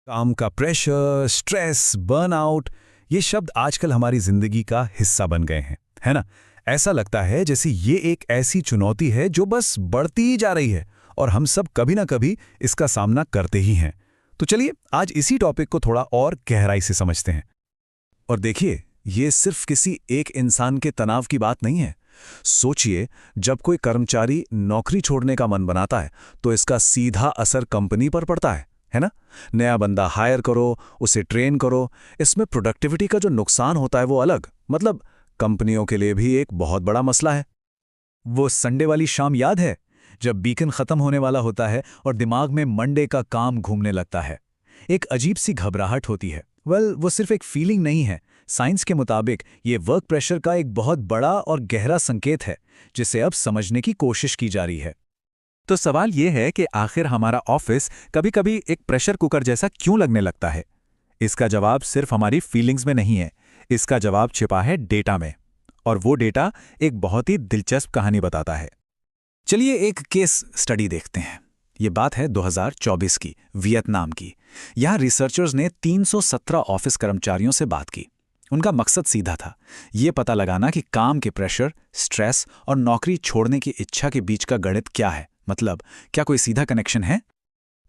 काम का pressure, stress, burnout, ये शब्द आजकल हमारी जिंदगी का हिस्सा बन गए हैं, है ना? ऐसा लगता है जैसे ये एक ऐसी चुनौती है जो बस बढ़ती ही जा रही है और हम सब कभी ना कभी इसका सामना करते ही हैं। तो चलिए आज इसी टॉपिक को थोड़ा और गहराई से समझते हैं। और देखिए, ये सिर्फ किसी एक इंसान के तनाव की बात नहीं है। सोचिए, जब कोई कर्मचारी नौकरी छोड़ने का मन बनाता है तो इसका सीधा असर कंपनी पर पड़ता है ना? नया बंदा हायर करो, उसे ट्रेन करो, इसमें प्रोडक्टिविटी का जो नुकसान होता है वो अलग, मतलब कंपनियों के लिए भी एक बहुत बड़ा मसला है। वो संडे वाली शाम याद है, जब वीकेंड खत्म होने वाला होता है और दिमाग में मंडे का काम घूमने लगता है। एक अजीब सी घबराहट होती है। वो सिर्फ एक फीलिंग नहीं है। साइंस के मुताबिक ये वर्क प्रेशर का एक बहुत बड़ा और गहरा संकेत है, जिसे अब समझने की कोशिश की जा रही है। तो सवाल ये है कि आखिर हमारा ऑफिस कभी-कभी एक प्रेशर कुकर जैसा क्यों लगने लगता है? इसका जवाब सिर्फ हमारी फीलिंग्स में नहीं है, इसका जवाब छिपा है डेटा में। और वो डेटा एक बहुत ही दिलचस्प कहानी बताता है। चलिए एक केस स्टडी देखते हैं। ये बात है 2024 की, वियतनाम की। यहाँ रिसर्चर्स ने 317 ऑफिस कर्मचारियों से बात की। उनका मकसद सीधा था, ये पता लगाना कि काम के प्रेशर, स्ट्रेस और नौकरी छोड़ने की इच्छा के बीच का गणित क्या है। मतलब, क्या कोई सीधा कनेक्शन है?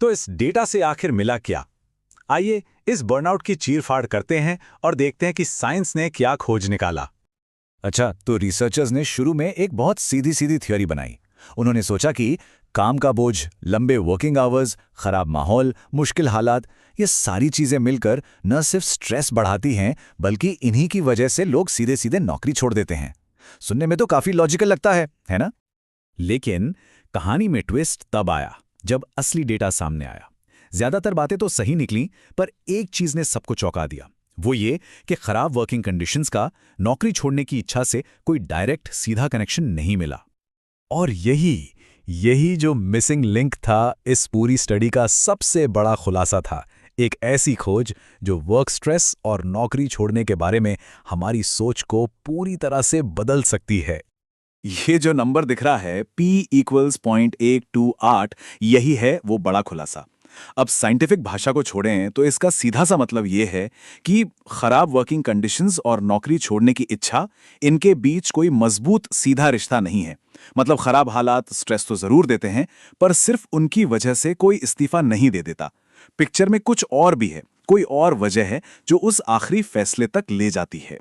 तो इस डेटा से आखिर मिला क्या? आइए इस बर्नआउट की चीरफाड़ करते हैं और देखते हैं कि साइंस ने क्या खोज निकाला। अच्छा, तो रिसर्चर्स ने शुरू में एक बहुत सीधी सीधी थ्योरी बनाई। उन्होंने सोचा कि काम का बोझ, लंबे वर्किंग आवर्स, खराब माहौल, मुश्किल हालात, ये सारी चीजें मिलकर न सिर्फ स्ट्रेस बढ़ाती हैं, बल्कि इन्हीं की वजह से लोग सीधे सीधे नौकरी छोड़ देते हैं। सुनने में तो काफी लॉजिकल लगता है ना? लेकिन कहानी में ट्विस्ट तब आया जब असली डेटा सामने आया। ज्यादातर बातें तो सही निकली, पर एक चीज ने सबको चौंका दिया। वो ये कि खराब वर्किंग कंडीशंस का नौकरी छोड़ने की इच्छा से कोई डायरेक्ट सीधा कनेक्शन नहीं मिला। और यही जो मिसिंग लिंक था, इस पूरी स्टडी का सबसे बड़ा खुलासा था। एक ऐसी खोज जो वर्क स्ट्रेस और नौकरी छोड़ने के बारे में हमारी सोच को पूरी तरह से बदल सकती है। ये जो नंबर दिख रहा है, P = 0.128, यही है वो बड़ा खुलासा। अब साइंटिफिक भाषा को छोड़ें तो इसका सीधा सा मतलब ये है कि खराब वर्किंग कंडीशंस और नौकरी छोड़ने की इच्छा, इनके बीच कोई मजबूत सीधा रिश्ता नहीं है। मतलब खराब हालात स्ट्रेस तो जरूर देते हैं, पर सिर्फ उनकी वजह से कोई इस्तीफा नहीं दे देता। पिक्चर में कुछ और भी है, कोई और वजह है जो उस आखिरी फैसले तक ले जाती है।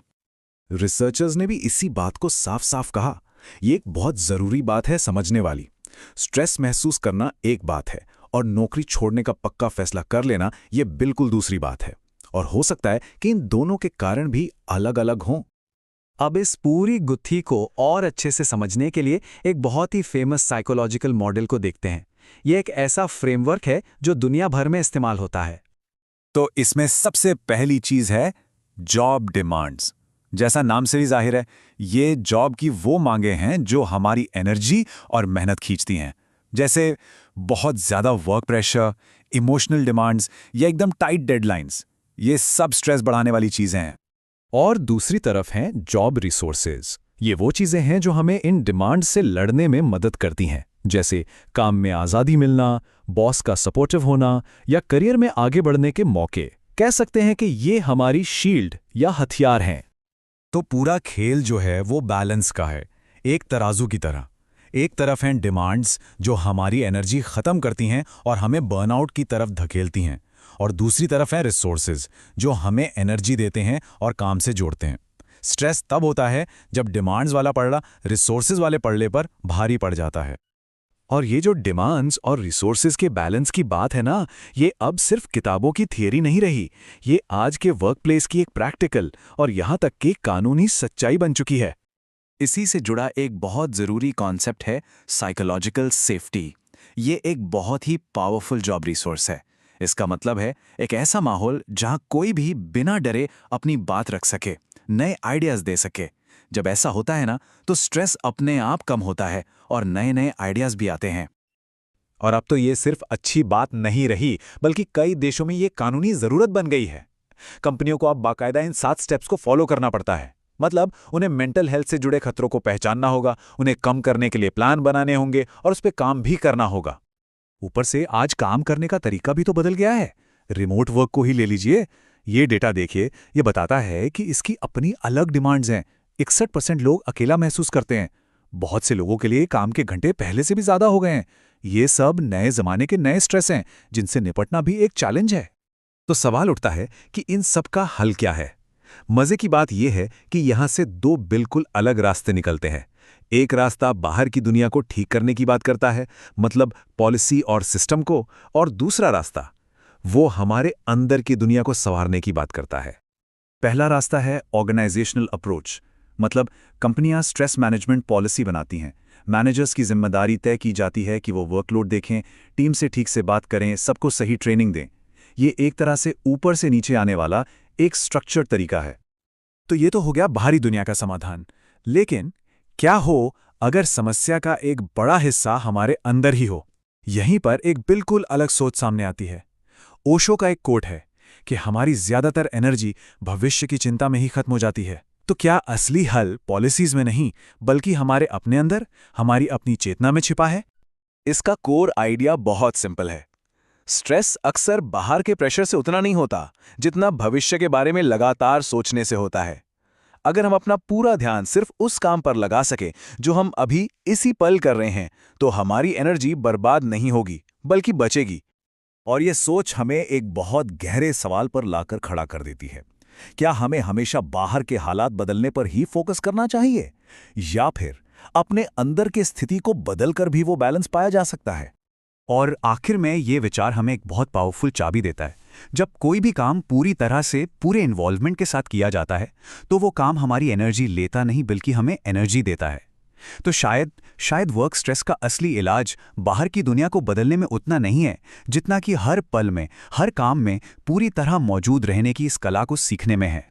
रिसर्चर्स ने भी इसी बात को साफ साफ कहा। ये एक बहुत जरूरी बात है समझने वाली। स्ट्रेस महसूस करना एक बात है और नौकरी छोड़ने का पक्का फैसला कर लेना ये बिल्कुल दूसरी बात है। और हो सकता है कि इन दोनों के कारण भी अलग अलग हों। अब इस पूरी गुत्थी को और अच्छे से समझने के लिए एक बहुत ही फेमस साइकोलॉजिकल मॉडल को देखते हैं। ये एक ऐसा फ्रेमवर्क है जो दुनिया भर में इस्तेमाल होता है। तो इसमें सबसे पहली चीज है जॉब डिमांड्स। जैसा नाम से ही जाहिर है, ये जॉब की वो मांगे हैं जो हमारी एनर्जी और मेहनत खींचती हैं। जैसे बहुत ज्यादा वर्क प्रेशर, इमोशनल डिमांड्स या एकदम टाइट डेडलाइंस। ये सब स्ट्रेस बढ़ाने वाली चीजें हैं। और दूसरी तरफ हैं जॉब रिसोर्सेज। ये वो चीजें हैं जो हमें इन डिमांड से लड़ने में मदद करती हैं, जैसे काम में आज़ादी मिलना, बॉस का सपोर्टिव होना या करियर में आगे बढ़ने के मौके। कह सकते हैं कि ये हमारी शील्ड या हथियार हैं। तो पूरा खेल जो है वो बैलेंस का है, एक तराजू की तरह। एक तरफ हैं डिमांड्स जो हमारी एनर्जी खत्म करती हैं और हमें बर्नआउट की तरफ धकेलती हैं, और दूसरी तरफ हैं रिसोर्सेज जो हमें एनर्जी देते हैं और काम से जोड़ते हैं। स्ट्रेस तब होता है जब डिमांड्स वाला पलड़ा रिसोर्सेज वाले पलड़े पर भारी पड़ जाता है। और ये जो डिमांड्स और रिसोर्सेज के बैलेंस की बात है ना, ये अब सिर्फ किताबों की थियरी नहीं रही, ये आज के वर्कप्लेस की एक प्रैक्टिकल और यहाँ तक कि कानूनी सच्चाई बन चुकी है। इसी से जुड़ा एक बहुत ज़रूरी कॉन्सेप्ट है साइकोलॉजिकल सेफ्टी। ये एक बहुत ही पावरफुल जॉब रिसोर्स है। इसका मतलब है एक ऐसा माहौल जहाँ कोई भी बिना डरे अपनी बात रख सके, नए आइडियाज़ दे सके। जब ऐसा होता है ना, तो स्ट्रेस अपने आप कम होता है और नए नए आइडियाज़ भी आते हैं। और अब तो ये सिर्फ अच्छी बात नहीं रही, बल्कि कई देशों में ये कानूनी ज़रूरत बन गई है। कंपनियों को अब बाकायदा इन 7 स्टेप्स को फॉलो करना पड़ता है। मतलब उन्हें मेंटल हेल्थ से जुड़े खतरों को पहचानना होगा, उन्हें कम करने के लिए प्लान बनाने होंगे और उस पर काम भी करना होगा। ऊपर से आज काम करने का तरीका भी तो बदल गया है। रिमोट वर्क को ही ले लीजिए। ये डेटा देखिए, ये बताता है कि इसकी अपनी अलग डिमांड्स हैं। 61% लोग अकेला महसूस करते हैं। बहुत से लोगों के लिए काम के घंटे पहले से भी ज्यादा हो गए हैं। ये सब नए जमाने के नए स्ट्रेस हैं, जिनसे निपटना भी एक चैलेंज है। तो सवाल उठता है कि इन सब का हल क्या है? मजे की बात यह है कि यहां से दो बिल्कुल अलग रास्ते निकलते हैं। एक रास्ता बाहर की दुनिया को ठीक करने की बात करता है, मतलब पॉलिसी और सिस्टम को, और दूसरा रास्ता वो हमारे अंदर की दुनिया को संवारने की बात करता है। पहला रास्ता है ऑर्गेनाइजेशनल अप्रोच, मतलब कंपनियां स्ट्रेस मैनेजमेंट पॉलिसी बनाती हैं। मैनेजर्स की जिम्मेदारी तय की जाती है कि वो वर्कलोड देखें, टीम से ठीक से बात करें, सबको सही ट्रेनिंग दें। ये एक तरह से ऊपर से नीचे आने वाला एक स्ट्रक्चर्ड तरीका है। तो ये तो हो गया बाहरी दुनिया का समाधान। लेकिन क्या हो अगर समस्या का एक बड़ा हिस्सा हमारे अंदर ही हो? यहीं पर एक बिल्कुल अलग सोच सामने आती है। ओशो का एक कोट है कि हमारी ज्यादातर एनर्जी भविष्य की चिंता में ही खत्म हो जाती है। तो क्या असली हल पॉलिसीज में नहीं, बल्कि हमारे अपने अंदर, हमारी अपनी चेतना में छिपा है? इसका कोर आइडिया बहुत सिंपल है। स्ट्रेस अक्सर बाहर के प्रेशर से उतना नहीं होता जितना भविष्य के बारे में लगातार सोचने से होता है। अगर हम अपना पूरा ध्यान सिर्फ उस काम पर लगा सके जो हम अभी इसी पल कर रहे हैं, तो हमारी एनर्जी बर्बाद नहीं होगी, बल्कि बचेगी। और ये सोच हमें एक बहुत गहरे सवाल पर लाकर खड़ा कर देती है। क्या हमें हमेशा बाहर के हालात बदलने पर ही फोकस करना चाहिए, या फिर अपने अंदर की स्थिति को बदलकर भी वो बैलेंस पाया जा सकता है? और आखिर में ये विचार हमें एक बहुत पावरफुल चाबी देता है। जब कोई भी काम पूरी तरह से पूरे इन्वॉल्वमेंट के साथ किया जाता है, तो वो काम हमारी एनर्जी लेता नहीं, बल्कि हमें एनर्जी देता है। तो शायद वर्क स्ट्रेस का असली इलाज बाहर की दुनिया को बदलने में उतना नहीं है, जितना कि हर पल में, हर काम में पूरी तरह मौजूद रहने की इस कला को सीखने में है।